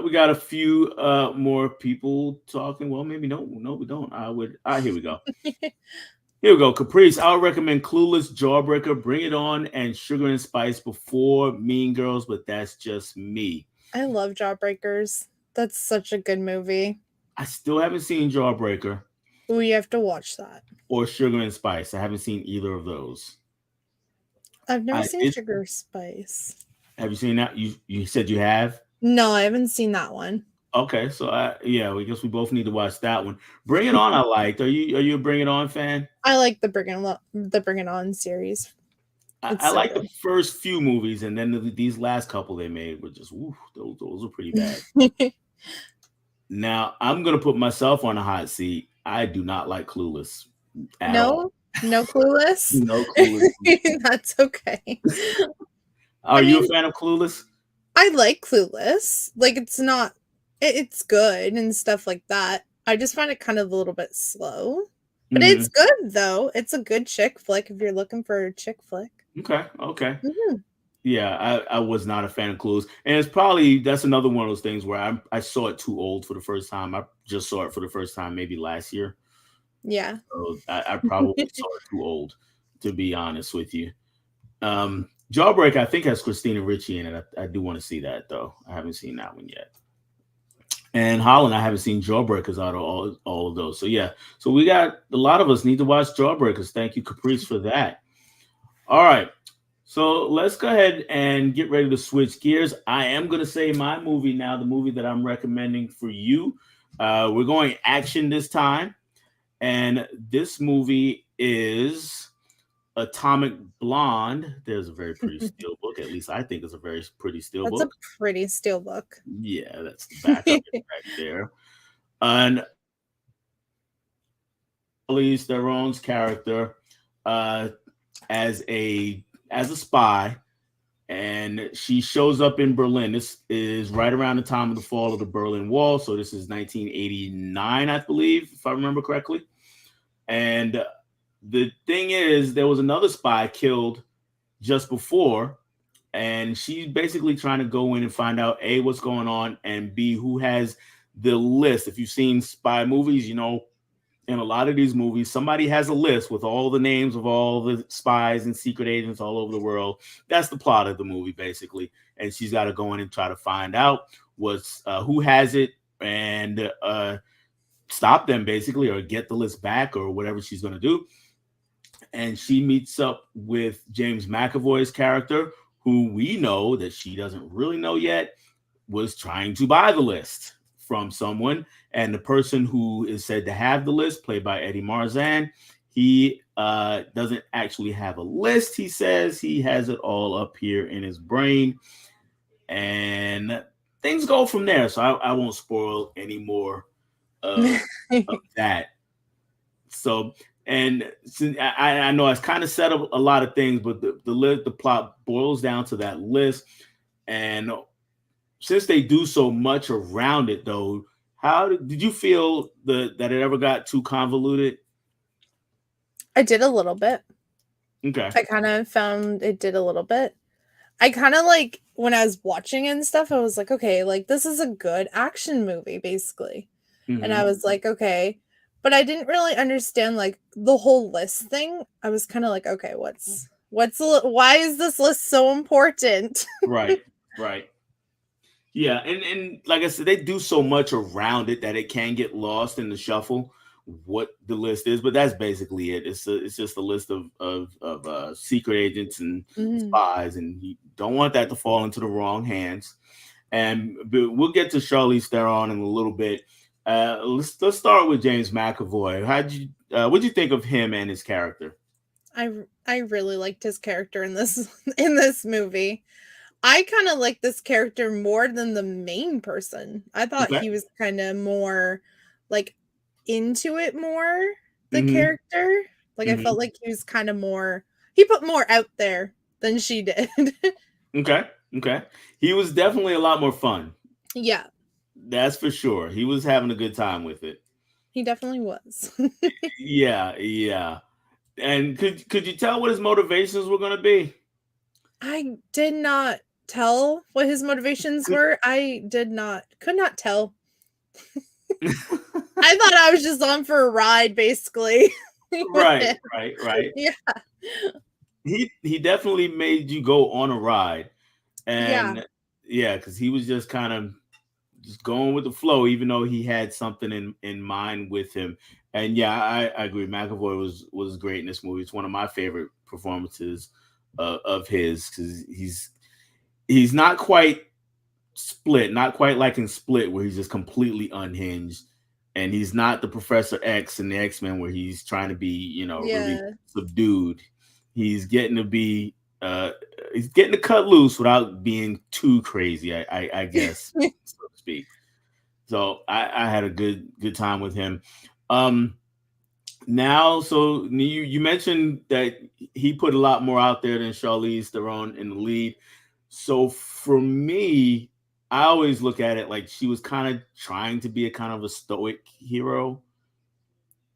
We got a few more people talking. Well, maybe no, we don't. I would. Here we go. Here we go. Caprice. I would recommend Clueless, Jawbreaker, Bring It On, and Sugar and Spice before Mean Girls, but that's just me. I love Jawbreakers. That's such a good movie. I still haven't seen Jawbreaker Oh, you have to watch that. or Sugar and Spice. I haven't seen either of those. I've never I seen did. Sugar Spice. Have you seen that? You said you have. No, I haven't seen that one. Okay, so yeah, we guess we both need to watch that one. Bring It On, I liked. Are you a Bring It On fan? I like the Bring It On series. I It's so like the good. first few movies, and then these last couple they made were just those are pretty bad. Now I'm gonna put myself on a hot seat. I do not like Clueless at all. No, no Clueless. No Clueless. That's okay. Are I you a mean, fan of Clueless? I like Clueless. Like it's not it's good and stuff like that. I just find it kind of a little bit slow. But it's Hmm. good though. It's a good chick flick if you're looking for a chick flick. Okay, okay. Mhm. Yeah, I was not a fan of Clues, and that's another one of those things where I saw it too old for the first time. I just saw it for the first time maybe last year, Yeah. so I probably saw it too old, to be honest with you. Jawbreak I think has Christina Ricci in it. I do want to see that though. I haven't seen that one yet. And Holland, I haven't seen Jawbreakers out of all of those. So yeah, so we got a lot of us need to watch Jawbreakers. Thank you, Caprice, for that. All right. So let's go ahead and get ready to switch gears. I am going to say my movie now, the movie that I'm recommending for you. We're going action this time. And this movie is Atomic Blonde. There's a very pretty steel book. At least I think it's a very pretty steel That's a book. pretty steel book. Yeah, that's the back of it right there. And Charlize Theron's character uh, as a spy, and she shows up in Berlin. This is right around the time of the fall of the Berlin Wall. So this is 1989, I believe, if I remember correctly. And the thing is, there was another spy killed just before, and she's basically trying to go in and find out A, what's going on, and B, who has the list. If you've seen spy movies, in a lot of these movies, somebody has a list with all the names of all the spies and secret agents all over the world. That's the plot of the movie, basically. And she's got to go in and try to find out who has it and stop them, basically, or get the list back or whatever she's going to do. And she meets up with James McAvoy's character, who we know that she doesn't really know yet, was trying to buy the list from someone. And the person who is said to have the list, played by Eddie Marzan, he doesn't actually have a list. He says he has it all up here in his brain. And things go from there. So I won't spoil any more of that. So, and since I know it's kind of set up a lot of things, but the plot boils down to that list. And since they do so much around it, though, how did you feel that it ever got too convoluted? I did a little bit. Okay. I kind of found it did a little bit. I kind of like when I was watching and stuff, I was like, okay, like this is a good action movie, basically. And I Hmm. was like, okay. But I didn't really understand like the whole list thing. I was kind of like, okay, why is this list so important? Right. Right. Yeah, and like I said, they do so much around it that it can get lost in the shuffle what the list is, but that's basically it. It's just a list of secret agents and Mhm. spies, and you don't want that to fall into the wrong hands. And but we'll get to Charlize Theron in a little bit. Let's start with James McAvoy. What'd you think of him and his character? I really liked his character in this in this movie. I kind of like this character more than the main person. I thought Okay. he was kind of more like into it more, the Hmm. character. Like I Hmm. felt like he was kind of more he put more out there than she did. Okay. Okay. He was definitely a lot more fun. Yeah, That's for sure. He was having a good time with it. he definitely was. Yeah, yeah. And could you tell what his motivations were going to be? I did not tell what his motivations were. I could not tell. I thought I was just on for a ride basically with Right, him. right, right. Yeah. He definitely made you go on a ride, Yeah. and yeah, because he was just kind of just going with the flow, even though he had something in mind with him. And yeah, I agree. McAvoy was great in this movie. It's one of my favorite performances of his because he's not quite Split, not quite like in Split, where he's just completely unhinged, and he's not the Professor X in the X-Men where he's trying to be, really Yeah. subdued. He's getting to be, he's getting to cut loose without being too crazy, I guess, so to speak. So I had a good time with him. Um, Now, so you mentioned that he put a lot more out there than Charlize Theron in the lead. So for me, I always look at it like she was kind of trying to be a kind of a stoic hero.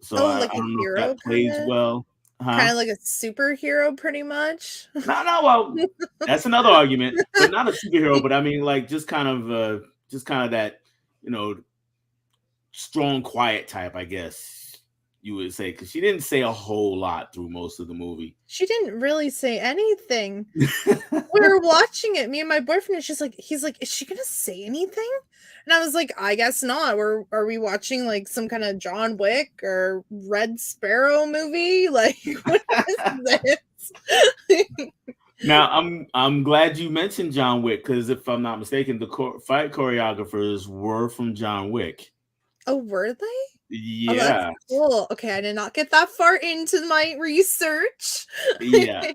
So Oh, I like a don't know if hero that plays well, huh? kinda like a superhero pretty much? No, no, well, that's another argument, but not a superhero. But I mean, like just kind of that, you know, strong, quiet type, I guess you would say, because she didn't say a whole lot through most of the movie. She didn't really say anything. We were watching it, me and my boyfriend, is just like he's like, "Is she gonna say anything?" And I was like, "I guess not. Are we watching, like, some kinda John Wick or Red Sparrow movie? Like, what is this?" Now I'm glad you mentioned John Wick because if I'm not mistaken, the fight choreographers were from John Wick. Oh, were they? Oh, that's Yeah, cool. Okay, I did not get that far into my research. yeah.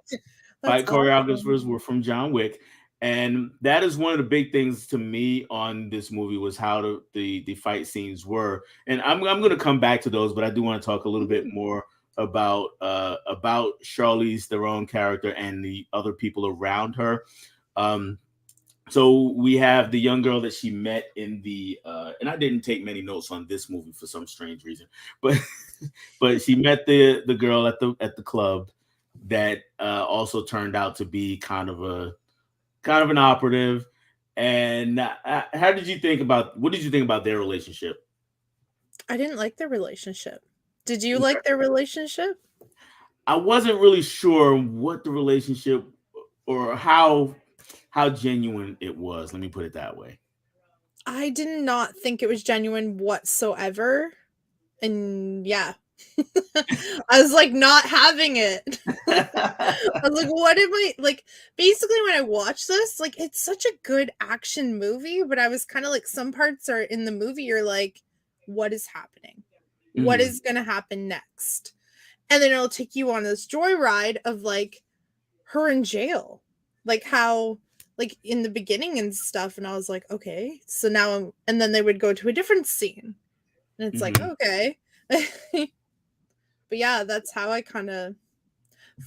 That's Fight choreographers awesome. were from John Wick, and that is one of the big things to me on this movie was how the fight scenes were. And I'm going to come back to those, but I do want to talk a little bit Mhm. more about Charlize Theron character and the other people around her. Um, so we have the young girl that she met in the and I didn't take many notes on this movie for some strange reason, but but she met the girl at the club that also turned out to be kind of an operative. And how did you think about what did you think about their relationship? I didn't like their relationship. Did you like their relationship? I wasn't really sure what the relationship or how genuine it was. Let me put it that way. I did not think it was genuine whatsoever. And yeah. I was like not having it. I was like, what am I like basically when I watch this, like it's such a good action movie, but I was kind of like some parts are in the movie you're like, what is happening? What Mhm, is gonna happen next? And then it'll take you on this joyride of like her in jail. Like how like in the beginning and stuff. And I was like, okay. So now and then they would go to a different scene. And it's like, mhm. okay. But yeah, that's how I kind of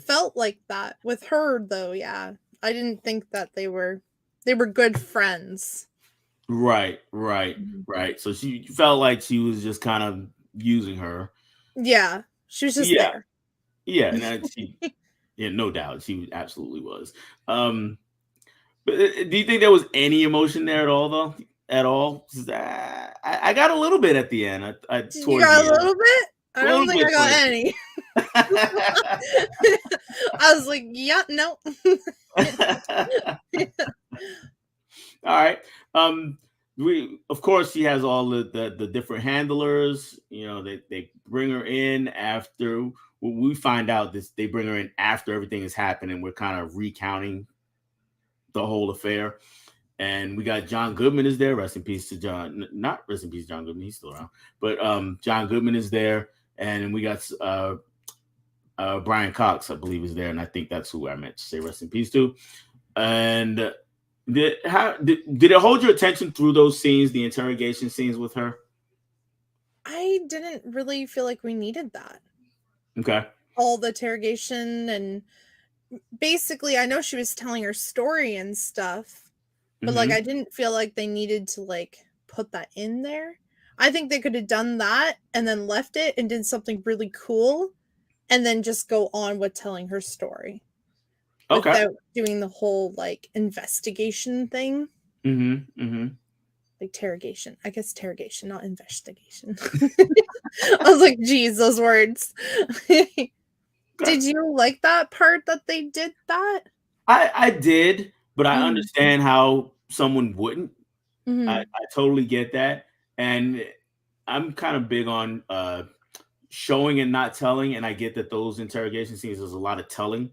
felt like that with her though. Yeah. I didn't think that they were good friends. Right, right, Mhm. right. So she felt like she was just kind of using her. Yeah. She was just Yeah, there. yeah, and yeah, no doubt, she absolutely was. Um, but do you think there was any emotion there at all, though? At all? 'Cause I got a little bit at the end. You Towards got the a end, little bit? I a don't little think I bit got towards. any. I was like, yeah, no. All right. Um, we of course she has all the different handlers. You know, they bring her in after we find out this. They bring her in after everything has happened, and we're kind of recounting the whole affair. And we got John Goodman is there. Rest in peace to John. Not rest in peace, John Goodman. He's still around. But John Goodman is there, and we got Brian Cox, I believe, is there, and I think that's who I meant to say rest in peace to. And did it hold your attention through those scenes, the interrogation scenes with her? I didn't really feel like we needed that. Okay. All the interrogation and basically I know she was telling her story and stuff, but like I Mm-hmm. didn't feel like they needed to like put that in there. I think they could have done that and then left it and did something really cool and then just go on with telling her story Okay. without doing the whole like investigation thing. Mm-hmm. Mm-hmm. Like interrogation. I guess interrogation, not investigation. I was like, geez, those words. Okay. Did you like that part that they did that? I did, but I Mhm. understand how someone wouldn't. I Mhm. totally get that, and I'm kind of big on showing and not telling, and I get that those interrogation scenes there's a lot of telling.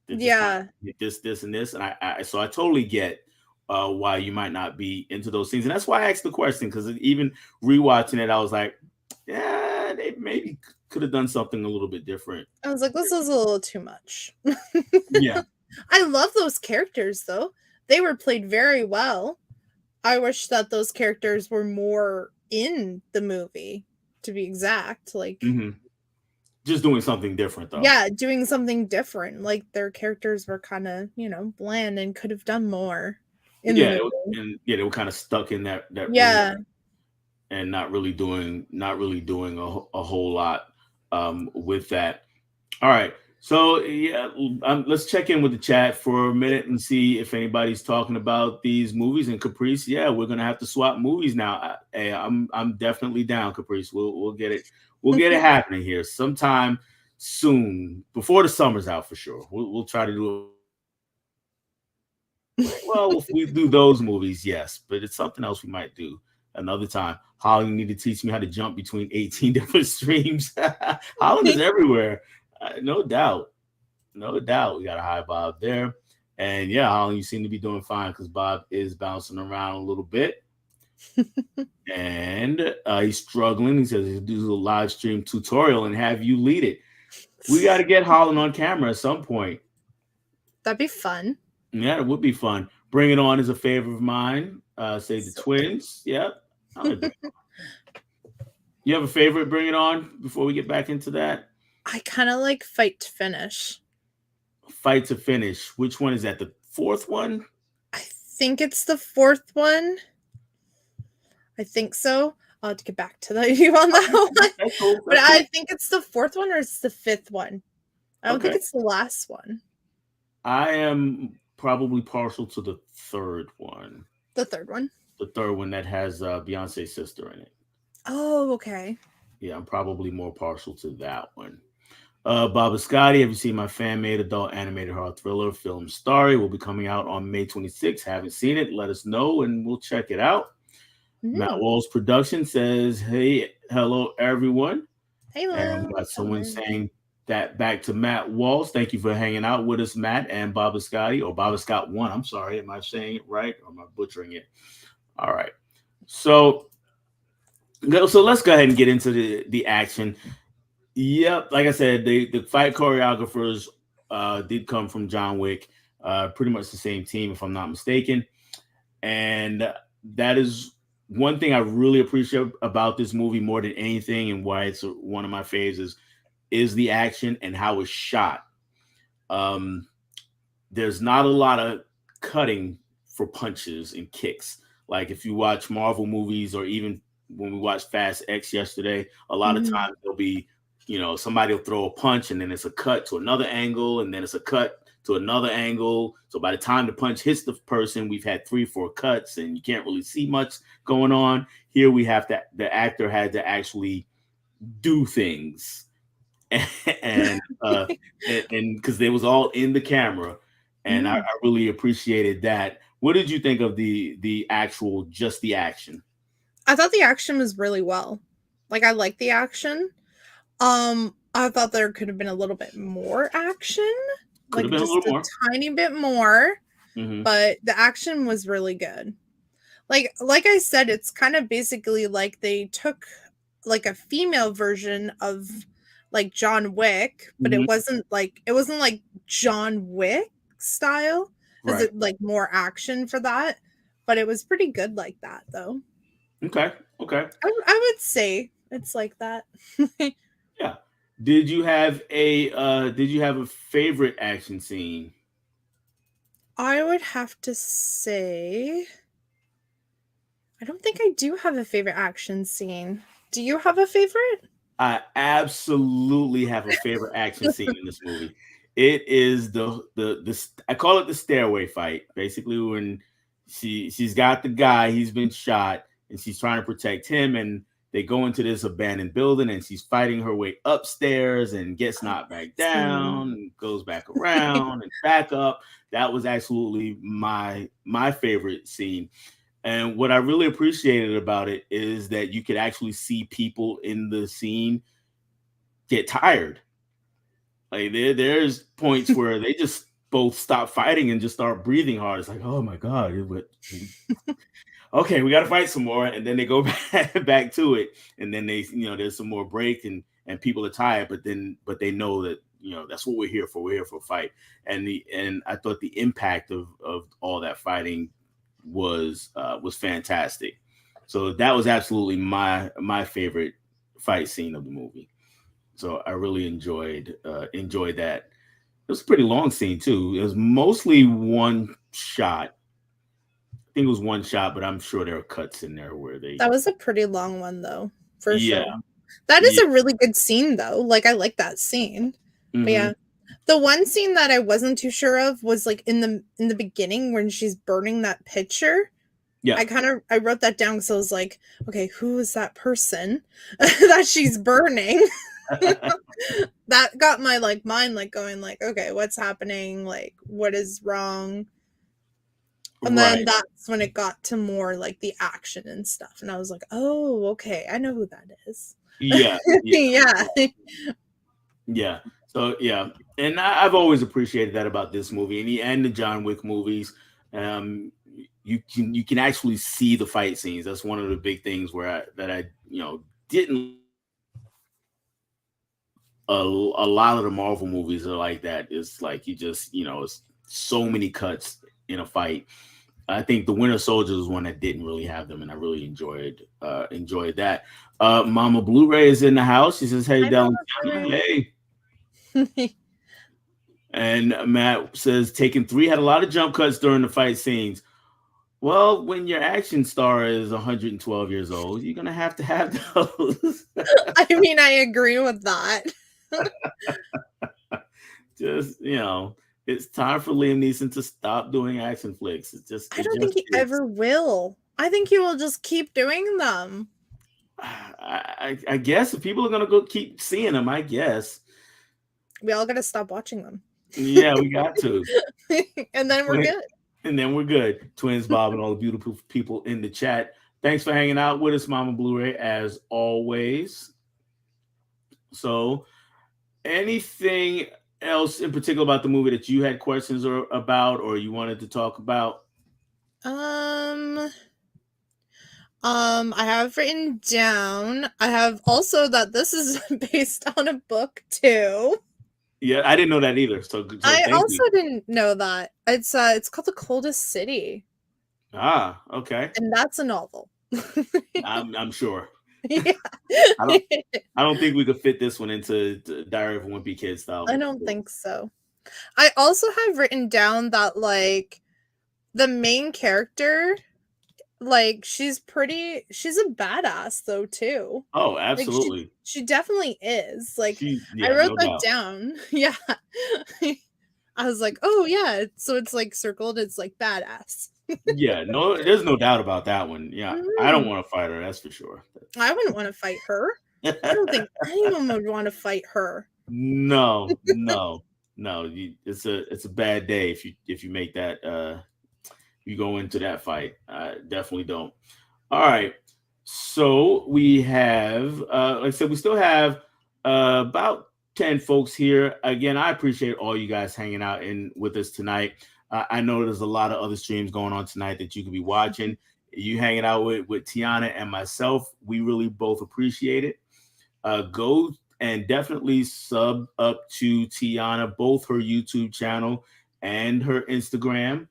They're just kind Yeah. of this, and this, and so I totally get why you might not be into those scenes, and that's why I asked the question because even rewatching it, I was like, yeah, they maybe could have done something a little bit different. I was like, this is a little too much. Yeah. I love those characters though. They were played very well. I wish that those characters were more in the movie, to be exact. Like, Hmm. Just doing something different though. yeah, doing something different. Like their characters were kind of, bland and could have done more in the Yeah, movie. and yeah, they were kind of stuck in that room Yeah. and not really doing a whole lot with that. All right. So yeah, let's check in with the chat for a minute and see if anybody's talking about these movies. And Caprice, yeah, we're gonna have to swap movies now. Hey, I'm definitely down, Caprice. We'll get it. We'll get it happening here sometime soon before the summer's out for sure. We'll try to do it. Well, if we do those movies, yes, but it's something else we might do another time. Holland need to teach me how to jump between 18 different streams. Holland is everywhere, no doubt. No doubt. We got a high Bob there. And yeah, Holland, you seem to be doing fine because Bob is bouncing around a little bit. And he's struggling. He says he'll do a live stream tutorial and have you lead it. We got to get Holland on camera at some point. That'd be fun. Yeah, it would be fun. Bring It On is a favorite of mine. Say the So Twins. Yep. I like Bring It On. You have a favorite Bring It On before we get back into that? I kind of like Fight to Finish. Fight to Finish. Which one is that? The fourth one? I think it's the fourth one. I think so. I'll have to get back to you on that one. That's cool. But That's I cool. think it's the fourth one or it's the fifth one. I don't think Okay. it's the last one. I am probably partial to the third one. The third one. The third one that has Beyonce's sister in it. Oh, okay. Yeah, I'm probably more partial to that one. Baba Scotty, have you seen my fan made adult animated horror thriller film Starry? Will be coming out on May 26th. Haven't seen it? Let us know and we'll check it out. Matt Mm. Walls Production says, hey, hello, everyone. And we Hello. got someone Hello. saying that back to Matt Walls. Thank you for hanging out with us, Matt and Baba Scotty, or Baba Scott 1. I'm sorry. Am I saying it right or am I butchering it? All right. So let's go ahead and get into the action. Yep, like I said, the fight choreographers did come from John Wick, pretty much the same team, if I'm not mistaken. And that is one thing I really appreciate about this movie more than anything, and why it's one of my faves is is the action and how it's shot. Um, there's not a lot of cutting for punches and kicks. Like if you watch Marvel movies or even when we watched Fast X yesterday, a lot of Mhm. times there'll be, somebody will throw a punch and then it's a cut to another angle and then it's a cut to another angle. So by the time the punch hits the person, we've had 3, 4 cuts and you can't really see much going on. Here we have to, the actor had to actually do things and because they was all in the camera, and I Mhm. really appreciated that. What did you think of the actual just the action? I thought the action was really well. Like, I like the action. I thought there could have been a little bit more action, Could have like been a just little a more. tiny bit more, Hmm. but the action was really good. Like I said, it's kind of basically like they took like a female version of like John Wick, but Hmm. it wasn't like John Wick style. Is Right. it like more action for that? But it was pretty good like that though. Okay. Okay. I would say it's like that. Yeah. Did you have a favorite action scene? I would have to say I don't think I do have a favorite action scene. Do you have a favorite? I absolutely have a favorite action scene in this movie. It is I call it the stairway fight. Basically, when she's got the guy, he's been shot, and she's trying to protect him, and they go into this abandoned building, and she's fighting her way upstairs and gets Oh, knocked back that scene. down, and goes back around and back up. That was absolutely my favorite scene. And what I really appreciated about it is that you could actually see people in the scene get tired. Like there's points where they just both stop fighting and just start breathing hard. It's like, oh my god, okay, we got to fight some more, and then they go back to it, and then there's some more break, and people are tired, but they know that that's what we're here for. We're here for a fight, and I thought the impact of all that fighting was fantastic. So that was absolutely my favorite fight scene of the movie. So I really enjoyed that. It was a pretty long scene too. It was mostly one shot. I think it was one shot, but I'm sure there are cuts in there where they. That was a pretty long one though, for Yeah, sure. That is yeah. a really good scene though. Like I like that scene. But Hmm. yeah. The one scene that I wasn't too sure of was like in the beginning when she's burning that picture. Yeah. I wrote that down because I was like, okay, who is that person that she's burning? That got my like mind like going like, okay, what's happening? Like, what is wrong? And then Right. that's when it got to more like the action and stuff. And I was like, oh, okay, I know who that is. Yeah. Yeah. Yeah. Yeah. So yeah, and I've always appreciated that about this movie and the John Wick movies. Um, you can actually see the fight scenes. That's one of the big things where I didn't. A lot of the Marvel movies are like that. It's like it's so many cuts in a fight. I think the Winter Soldier was one that didn't really have them, and I really enjoyed that. Mama Blu-ray is in the house. She says, "Hey, I know Dell and Tiana. Blu-ray. Hey." And Matt says, "Taken 3 had a lot of jump cuts during the fight scenes." Well, when your action star is 112 years old, you're gonna have to have those. I mean, I agree with that. Just it's time for Liam Neeson to stop doing action flicks. I It don't think just he is. ever will. I think he will just keep doing them. I guess if people are gonna go keep seeing them, I guess. We all got to stop watching them. Yeah, we got to. And then we're Twin- good. And then we're good. Twins Bob and all the beautiful people in the chat. Thanks for hanging out with us, Mama Blu-ray, as always. So, anything else in particular about the movie that you had questions or you wanted to talk about? Um, I have written down. I have also that this is based on a book too. Yeah, I didn't know that either. So I thank you. also didn't know that. It's called The Coldest City, Ah, okay. and that's a novel. I'm sure. Yeah. I don't I don't think we could fit this one into Diary of a Wimpy Kid style. I don't think so. I also have written down that like the main character, like she's a badass though too. Oh, Like absolutely. she definitely is. Like I Yeah, wrote no that doubt. down. Yeah. I was like, "Oh yeah, so it's like circled, it's like badass." Yeah, no, there's no doubt about that one. Yeah, I don't Mhm. want to fight her. That's for sure. I wouldn't want to fight her. I don't think anyone would want to fight her. No, no, no. It's a bad day if you make that you go into that fight. Definitely don't. All right. So we have, like I said, we still have about 10 folks here. Again, I appreciate all you guys hanging out in with us tonight. I know there's a lot of other streams going on tonight that you could be watching. You hanging out with Tiana and myself, we really both appreciate it. Go and definitely sub up to Tiana, both her YouTube channel and her Instagram.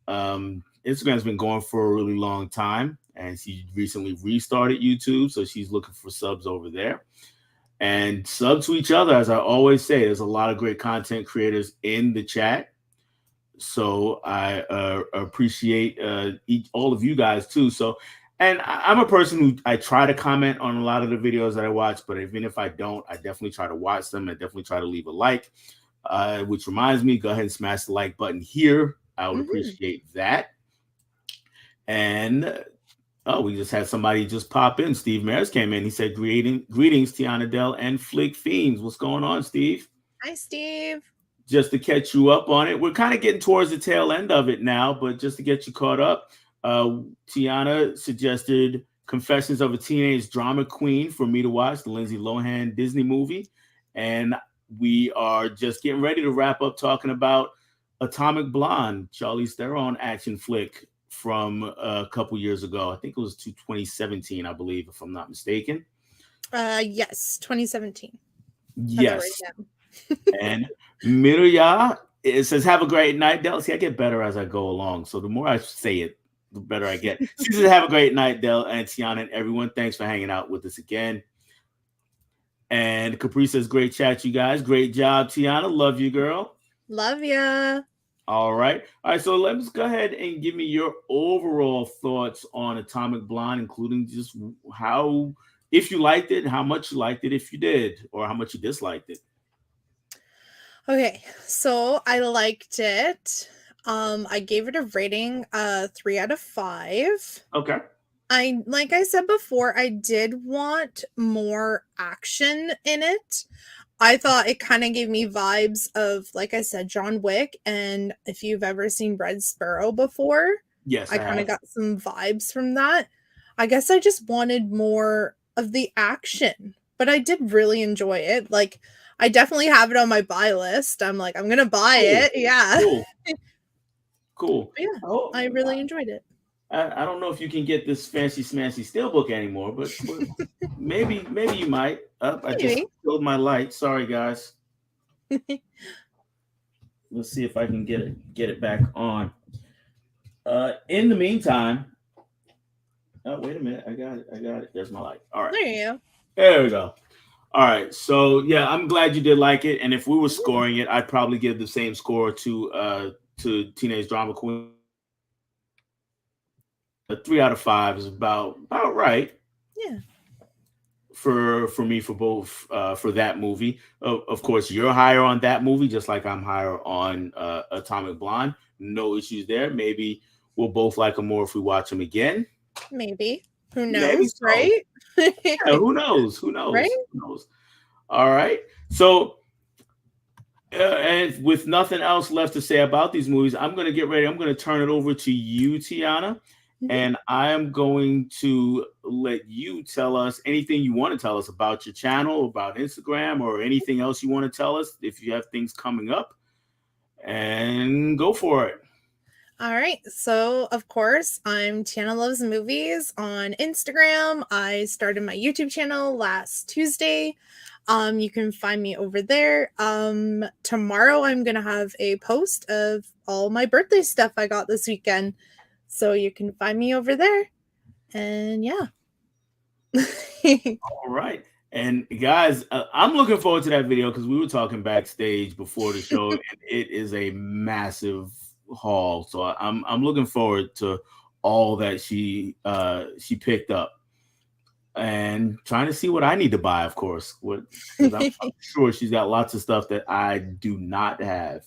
Instagram's been going for a really long time, and she recently restarted YouTube, so she's looking for subs over there. And sub to each other, as I always say. There's a lot of great content creators in the chat, so I appreciate all of you guys too. So, and I'm a person who I try to comment on a lot of the videos that I watch, but even if I don't, I definitely try to watch them. I definitely try to leave a like. Which reminds me, go ahead and smash the like button here. I would Mhm. appreciate that. And oh, we just had somebody just pop in. Steve Maris came in. He said, greetings, Tiana Dell and Flick Fiends. What's going on, Steve? Hi, Steve. Just to catch you up on it, we're kind of getting towards the tail end of it now, but just to get you caught up, Tiana suggested Confessions of a Teenage Drama Queen for me to watch, the Lindsay Lohan Disney movie. And we are just getting ready to wrap up talking about Atomic Blonde, Charlize Theron action flick from a couple years ago. I think it was to 2017, I believe, if I'm not mistaken. Yes, 2017. Have that right Yes. now. And Miruya, it says, have a great night, Del. See, I get better as I go along. So the more I say it, the better I get. She says, have a great night, Del and Tiana and everyone. Thanks for hanging out with us again. And Capri says, great chat, you guys. Great job, Tiana. Love you, girl. Love ya. All right. All right. So let's go ahead and give me your overall thoughts on Atomic Blonde, including just how, if you liked it, how much you liked it, if you did, or how much you disliked it. Okay, so I liked it. I gave it a rating 3 out of 5. Okay. Like I said before, I did want more action in it. I thought it kind of gave me vibes of, like I said, John Wick. And if you've ever seen Red Sparrow before, Yes, I I kind of have. got some vibes from that. I guess I just wanted more of the action, but I did really enjoy it. Like, I definitely have it on my buy list. I'm like, I'm gonna buy Cool. it. Yeah. Cool. Cool. But yeah, I Oh, really enjoyed it. I don't know if you can get this fancy smancy steelbook anymore, but maybe you might. Up, I just Maybe. killed my light. Sorry, guys. Let's see if I can get it back on. In the meantime, oh wait a minute, I got it. There's my light. All right, There you go. there we go. All right, so yeah, I'm glad you did like it. And if we were scoring it, I'd probably give the same score to Teenage Drama Queen. A 3 out of 5 is about right Yeah. for me for both for that movie. Of course, you're higher on that movie, just like I'm higher on Atomic Blonde. No issues there. Maybe we'll both like them more if we watch them again. Maybe. Who Maybe knows, so. right? Yeah, who knows? Who Right? knows? Who knows? All right. So, and with nothing else left to say about these movies, I'm going to get ready. I'm going to turn it over to you, Tiana. Mhm. And I am going to let you tell us anything you want to tell us about your channel, about Instagram, or anything else you want to tell us if you have things coming up. And go for it. All right. So, of course, I'm Tiana Loves Movies on Instagram. I started my YouTube channel last Tuesday. You can find me over there. Tomorrow I'm gonna have a post of all my birthday stuff I got this weekend. So you can find me over there. And yeah. All right. And guys, I'm looking forward to that video because we were talking backstage before the show, and it is a massive haul. So I'm looking forward to all that she picked up, and trying to see what I need to buy, of course, because I'm sure she's got lots of stuff that I do not have.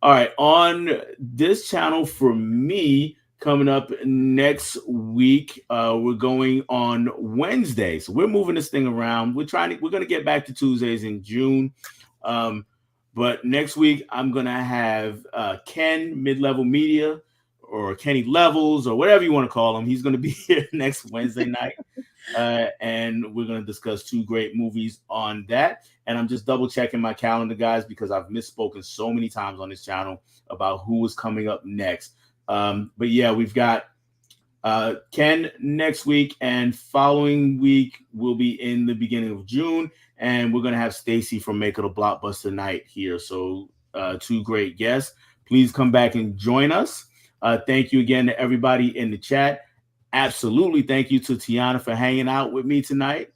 All right, on this channel for me, coming up next week, we're going on Wednesday. So we're moving this thing around. We're gonna get back to Tuesdays in June. Um, but next week I'm gonna have Ken Mid-Level Media or Kenny Levels or whatever you want to call him. He's gonna be here next Wednesday night. And we're going to discuss two great movies on that. And I'm just double checking my calendar, guys, because I've misspoken so many times on this channel about who is coming up next. But yeah, we've got Ken next week, and following week will be in the beginning of June, and we're going to have Stacy from Make It a Blockbuster Night here. So two great guests. Please come back and join us. Thank you again to everybody in the chat. Absolutely. Thank you to Tiana for hanging out with me tonight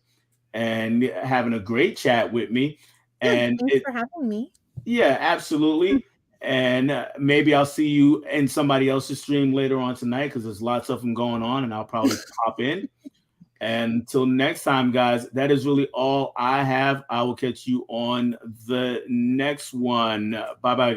and having a great chat with me. And Thanks for having me. Yeah, absolutely. And maybe I'll see you in somebody else's stream later on tonight because there's lots of them going on, and I'll probably pop in. And until next time, guys, that is really all I have. I will catch you on the next one. Bye bye, guys.